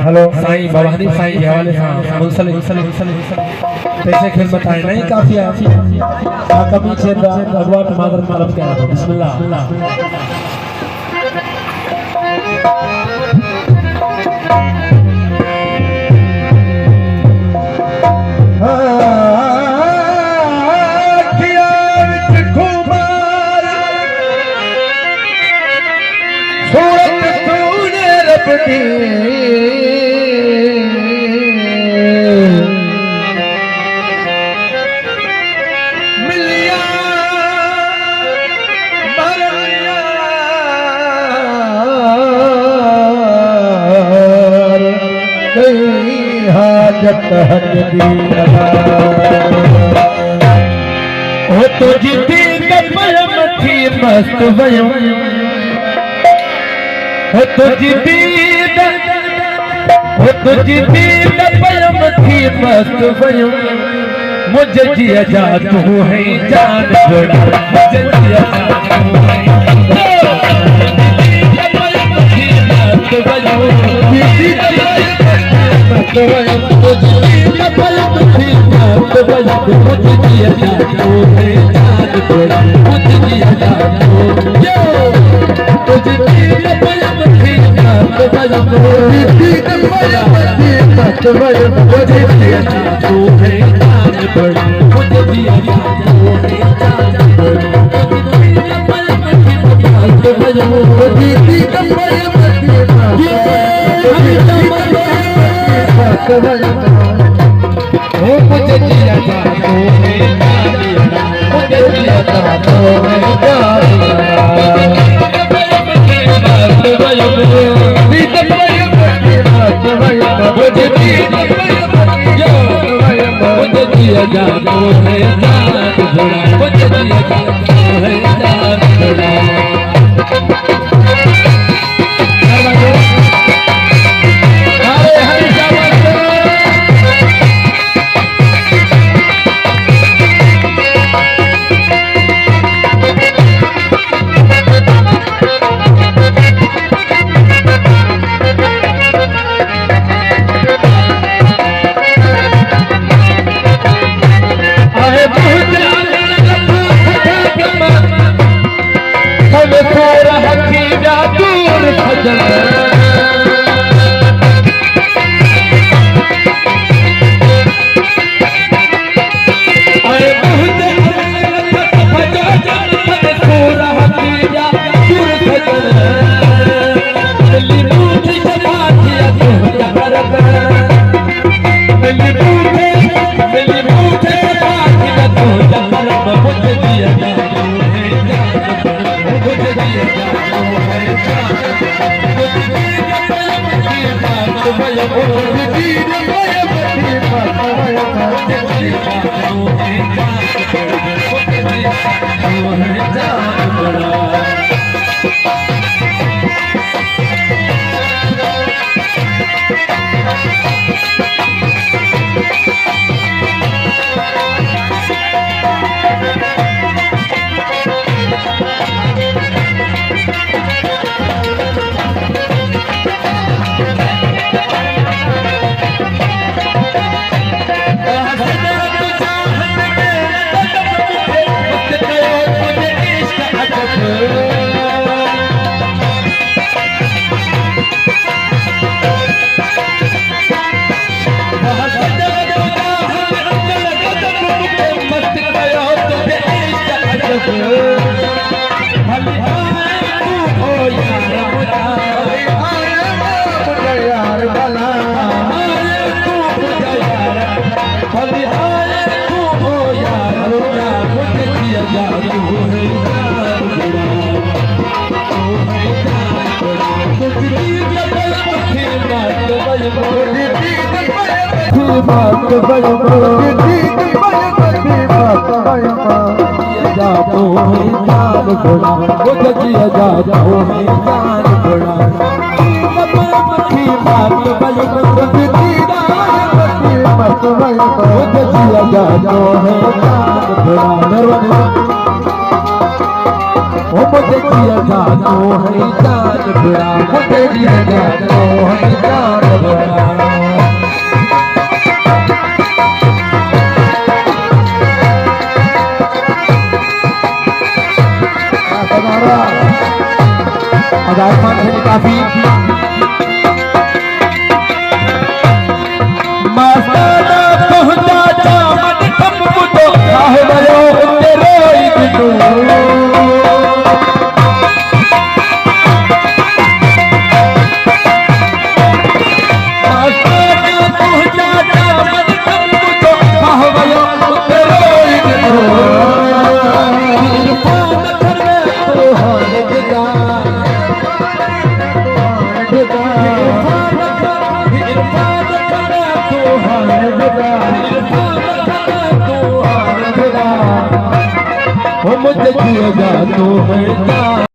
Hello Sai Baba Hanif Sai के हवाले से मुंसलिक कैसे खेल बताए नहीं काफी आका पीछे भगवान मादर मालूम क्या है बिस्मिल्लाह हो तुझी पयम थी मस्त वयम हो तुझी पयम थी मस्त वयम मुझे जिया जा तू है जान बड़ा मुझे जिया जा तू है मुझे जिया जानो है जान बुरा मुझे जिया जानो है जान बुरा आजाद खान से काफी मस्ताना पहुंचा जामन कम तो काहे भयो तेरे इतनो मस्ताना पहुंचा जामन कम तो काहे भयो तेरे इतनो इरफान करवे तो हाल दिगा मुझे जिया जानो है।